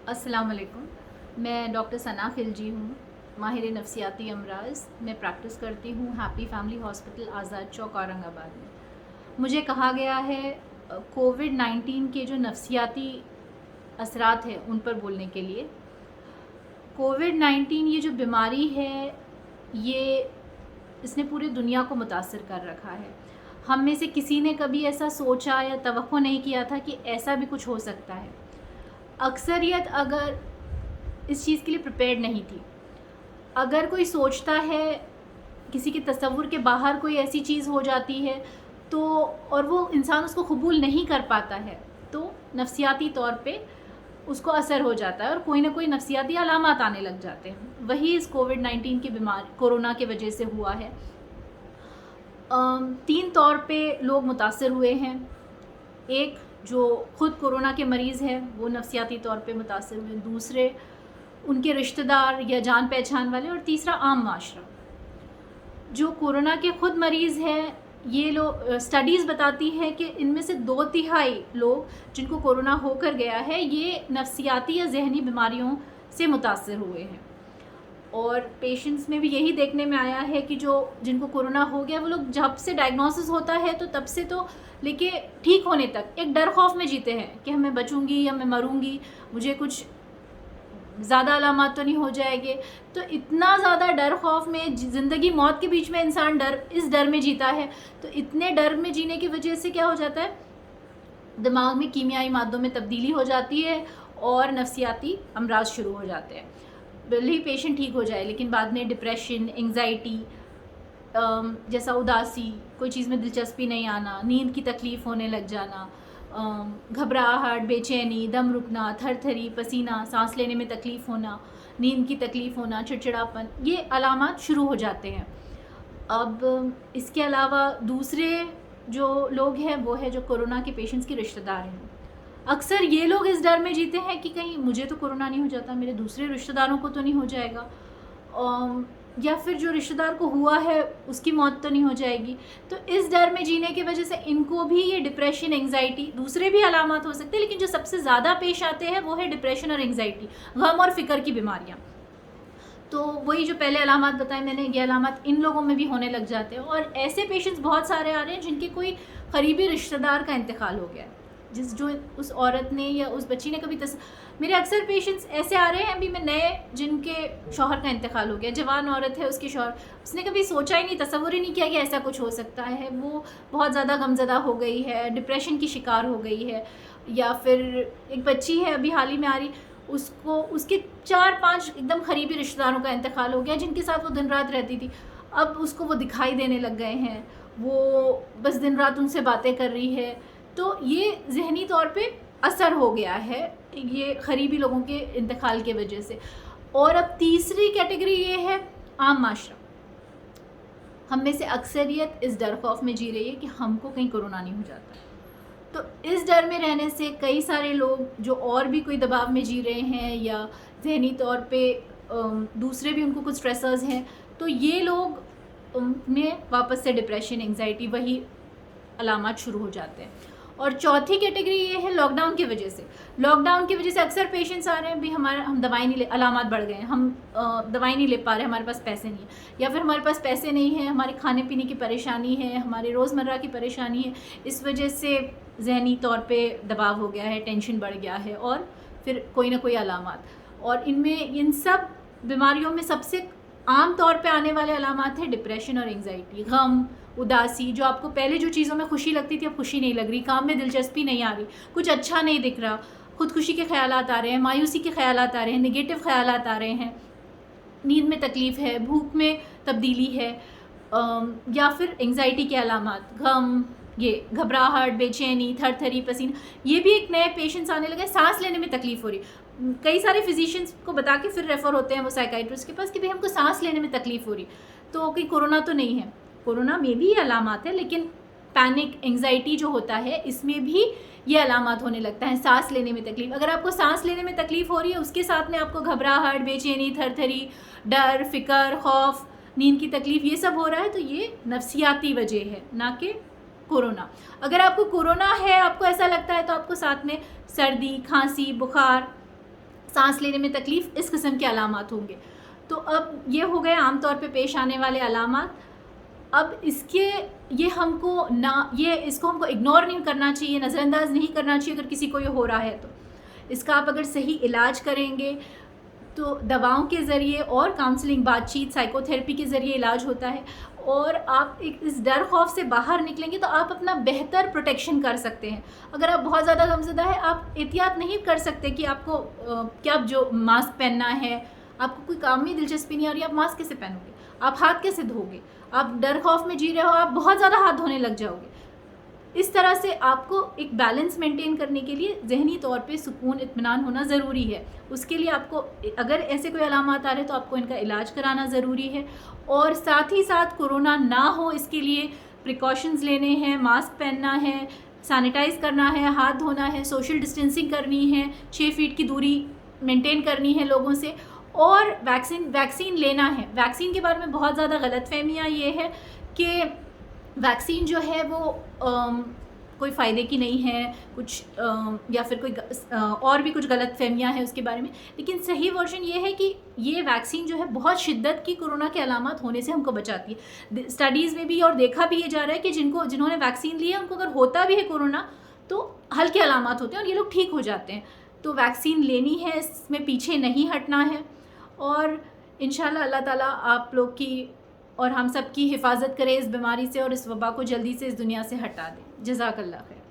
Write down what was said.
السلام علیکم. میں ڈاکٹر ثنا خلجی ہوں، ماہر نفسیاتی امراض. میں پریکٹس کرتی ہوں ہیپی فیملی ہاسپٹل آزاد چوک اورنگ آباد میں. مجھے کہا گیا ہے کووڈ-19 کے جو نفسیاتی اثرات ہیں ان پر بولنے کے لیے. کووڈ-19 یہ جو بیماری ہے یہ اس نے پوری دنیا کو متاثر کر رکھا ہے. ہم میں سے کسی نے کبھی ایسا سوچا یا توقع نہیں کیا تھا کہ ایسا بھی کچھ ہو سکتا ہے. اکثریت اگر اس چیز کے لیے پریپیئرڈ نہیں تھی. اگر کوئی سوچتا ہے کسی کے تصور کے باہر کوئی ایسی چیز ہو جاتی ہے تو اور وہ انسان اس کو قبول نہیں کر پاتا ہے تو نفسیاتی طور پہ اس کو اثر ہو جاتا ہے اور کوئی نہ کوئی نفسیاتی علامات آنے لگ جاتے ہیں. وہی اس کووڈ-19 کی بیماری کورونا کی وجہ سے ہوا ہے. 3 طور پہ لوگ متاثر ہوئے ہیں. ایک جو خود کورونا کے مریض ہیں وہ نفسیاتی طور پہ متاثر ہوئے، دوسرے ان کے رشتہ دار یا جان پہچان والے، اور تیسرا عام معاشرہ. جو کورونا کے خود مریض ہیں یہ لوگ اسٹڈیز بتاتی ہے کہ ان میں سے 2/3 لوگ جن کو کورونا ہو کر گیا ہے یہ نفسیاتی یا ذہنی بیماریوں سے متاثر ہوئے ہیں. اور پیشنٹس میں بھی یہی دیکھنے میں آیا ہے کہ جن کو کورونا ہو گیا وہ لوگ جب سے ڈائگنوسس ہوتا ہے تو تب سے تو لے کے ٹھیک ہونے تک ایک ڈر خوف میں جیتے ہیں کہ میں بچوں گی یا میں مروں گی، مجھے کچھ زیادہ علامات تو نہیں ہو جائے گے. تو اتنا زیادہ ڈر خوف میں زندگی موت کے بیچ میں انسان اس ڈر میں جیتا ہے. تو اتنے ڈر میں جینے کی وجہ سے کیا ہو جاتا ہے، دماغ میں کیمیائی مادوں میں تبدیلی ہو جاتی ہے اور نفسیاتی امراض شروع ہو جاتے ہیں. بھلے ہی پیشنٹ ٹھیک ہو جائے لیکن بعد میں ڈپریشن، انگزائٹی جیسا اداسی، کوئی چیز میں دلچسپی نہیں آنا، نیند کی تکلیف ہونے لگ جانا، گھبراہٹ، بے چینی، دم رکنا، تھر تھری، پسینہ، سانس لینے میں تکلیف ہونا، نیند کی تکلیف ہونا، چڑچڑاپن، یہ علامات شروع ہو جاتے ہیں. اب اس کے علاوہ دوسرے جو لوگ ہیں وہ ہے جو کورونا کے پیشنٹس کے رشتہ دار ہیں. اکثر یہ لوگ اس ڈر میں جیتے ہیں کہ کہیں مجھے تو کورونا نہیں ہو جاتا، میرے دوسرے رشتہ داروں کو تو نہیں ہو جائے گا، یا پھر جو رشتہ دار کو ہوا ہے اس کی موت تو نہیں ہو جائے گی. تو اس ڈر میں جینے کی وجہ سے ان کو بھی یہ ڈپریشن، انگزائٹی، دوسرے بھی علامات ہو سکتے ہیں لیکن جو سب سے زیادہ پیش آتے ہیں وہ ہے ڈپریشن اور انگزائٹی، غم اور فکر کی بیماریاں. تو وہی جو پہلے علامات بتائے میں نے، یہ علامات ان لوگوں میں بھی ہونے لگ جاتے ہیں. اور ایسے پیشنٹس بہت سارے آ رہے ہیں جن کے کوئی قریبی رشتہ دار کا انتقال ہو گیا ہے، جو اس عورت نے یا اس بچی نے کبھی میرے اکثر پیشنٹس ایسے آ رہے ہیں ابھی میں نئے جن کے شوہر کا انتقال ہو گیا، جوان عورت ہے، اس کے شوہر، اس نے کبھی سوچا ہی نہیں، تصور ہی نہیں کیا کہ ایسا کچھ ہو سکتا ہے. وہ بہت زیادہ غمزدہ ہو گئی ہے، ڈپریشن کی شکار ہو گئی ہے. یا پھر ایک بچی ہے ابھی حال ہی میں آ رہی، اس کے 4-5 ایک دم قریبی رشتہ داروں کا انتقال ہو گیا جن کے ساتھ وہ دن رات رہتی تھی. اب اس کو وہ دکھائی دینے لگ گئے ہیں، وہ بس دن رات ان سے باتیں کر رہی ہے. تو یہ ذہنی طور پہ اثر ہو گیا ہے یہ قریبی لوگوں کے انتقال کی وجہ سے. اور اب تیسری کیٹیگری یہ ہے عام معاشرہ. ہم میں سے اکثریت اس ڈر خوف میں جی رہی ہے کہ ہم کو کہیں کورونا نہیں ہو جاتا. تو اس ڈر میں رہنے سے کئی سارے لوگ جو اور بھی کوئی دباؤ میں جی رہے ہیں یا ذہنی طور پہ دوسرے بھی ان کو کچھ اسٹریسرز ہیں، تو یہ لوگ میں واپس سے ڈپریشن، انگزائٹی، وہی علامات شروع ہو جاتے ہیں. اور چوتھی کیٹیگری یہ ہے لاک ڈاؤن کی وجہ سے. لاک ڈاؤن کی وجہ سے اکثر پیشنٹس آ رہے ہیں بھی ہم دوائی نہیں علامات بڑھ گئے ہیں، ہم دوائی نہیں لے پا رہے، ہمارے پاس پیسے نہیں ہیں، یا پھر ہمارے پاس پیسے نہیں ہیں، ہمارے کھانے پینے کی پریشانی ہے، ہمارے روزمرہ کی پریشانی ہے، اس وجہ سے ذہنی طور پہ دباؤ ہو گیا ہے، ٹینشن بڑھ گیا ہے، اور پھر کوئی نہ کوئی علامات. اور ان سب بیماریوں میں سب سے عام طور پہ آنے والے علامات ہیں ڈپریشن اور انگزائٹی، غم، اداسی. جو آپ کو پہلے جو چیزوں میں خوشی لگتی تھی اب خوشی نہیں لگ رہی، کام میں دلچسپی نہیں آ رہی، کچھ اچھا نہیں دکھ رہا، خودکشی کے خیالات آ رہے ہیں، مایوسی کے خیالات آ رہے ہیں، نگیٹو خیالات آ رہے ہیں، نیند میں تکلیف ہے، بھوک میں تبدیلی ہے، یا پھر انگزائٹی کے علامات، غم، یہ گھبراہٹ، بے چینی، تھر تھری، پسینہ. یہ بھی ایک نئے پیشنٹس آنے لگے، سانس لینے میں تکلیف ہو رہی. کئی سارے فزیشینس کو بتا کے پھر ریفر ہوتے ہیں وہ سائیکائٹرسٹ کے پاس کہ ہم کو سانس لینے میں تکلیف ہو رہی، تو کوئی کورونا تو نہیں ہے. کورونا میں بھی یہ علامات ہے لیکن پینک، انگزائٹی جو ہوتا ہے اس میں بھی یہ علامات ہونے لگتا ہے، سانس لینے میں تکلیف. اگر آپ کو سانس لینے میں تکلیف ہو رہی ہے اس کے ساتھ میں آپ کو گھبراہٹ، بے چینی، تھر تھری، ڈر، فکر، خوف، نیند کی تکلیف، یہ سب ہو رہا ہے تو یہ نفسیاتی وجہ ہے، نہ کہ کورونا. اگر آپ کو کورونا ہے، آپ کو ایسا لگتا ہے تو آپ کو ساتھ میں سردی، کھانسی، بخار، سانس لینے میں تکلیف، اس قسم کے علامات ہوں گے. تو اب یہ ہو گئے عام طور پہ پیش آنے والے علامات. اب اس کے یہ ہم کو اس کو ہم کو اگنور نہیں کرنا چاہیے، نظر انداز نہیں کرنا چاہیے. اگر کسی کو یہ ہو رہا ہے تو اس کا آپ اگر صحیح علاج کریں گے تو دواؤں کے ذریعے اور کاؤنسلنگ، بات چیت، سائیکو تھیراپی کے ذریعے علاج ہوتا ہے. اور آپ اس ڈر خوف سے باہر نکلیں گے تو آپ اپنا بہتر پروٹیکشن کر سکتے ہیں. اگر آپ بہت زیادہ غمزدہ ہے، آپ احتیاط نہیں کر سکتے کہ آپ کو کیا جو ماسک پہننا ہے، آپ کو کوئی کام میں دلچسپی نہیں آ رہی، آپ ماسک کیسے پہنو گے، آپ ہاتھ کیسے دھو گے، آپ ڈر خوف میں جی رہے ہو، آپ بہت زیادہ ہاتھ دھونے لگ جاؤ گے. اس طرح سے آپ کو ایک بیلنس مینٹین کرنے کے لیے ذہنی طور پہ سکون، اطمینان ہونا ضروری ہے. اس کے لیے آپ کو اگر ایسے کوئی علامات آ رہے تو آپ کو ان کا علاج کرانا ضروری ہے. اور ساتھ ہی ساتھ کورونا نہ ہو اس کے لیے پریکاشنز لینے ہیں، ماسک پہننا ہے، سینیٹائز کرنا ہے، ہاتھ دھونا ہے، سوشل ڈسٹینسنگ کرنی ہے، 6 فیٹ کی دوری مینٹین کرنی ہے لوگوں سے. اور ویکسین لینا ہے. ویکسین کے بارے میں بہت زیادہ غلط فہمیاں یہ ہے کہ ویکسین جو ہے وہ کوئی فائدے کی نہیں ہے، کچھ یا پھر کوئی اور بھی کچھ غلط فہمیاں ہیں اس کے بارے میں. لیکن صحیح ورژن یہ ہے کہ یہ ویکسین جو ہے بہت شدت کی کورونا کے علامات ہونے سے ہم کو بچاتی ہے. اسٹڈیز میں بھی اور دیکھا بھی یہ جا رہا ہے کہ جنہوں نے ویکسین لی ہے ان کو اگر ہوتا بھی ہے کورونا تو ہلکے علامات ہوتے ہیں اور یہ لوگ ٹھیک ہو جاتے ہیں. تو ویکسین لینی ہے، اس میں پیچھے نہیں ہٹنا ہے. اور انشاءاللہ اللہ تعالیٰ آپ لوگ کی اور ہم سب کی حفاظت کرے اس بیماری سے اور اس وبا کو جلدی سے اس دنیا سے ہٹا دے. جزاک اللہ خیر.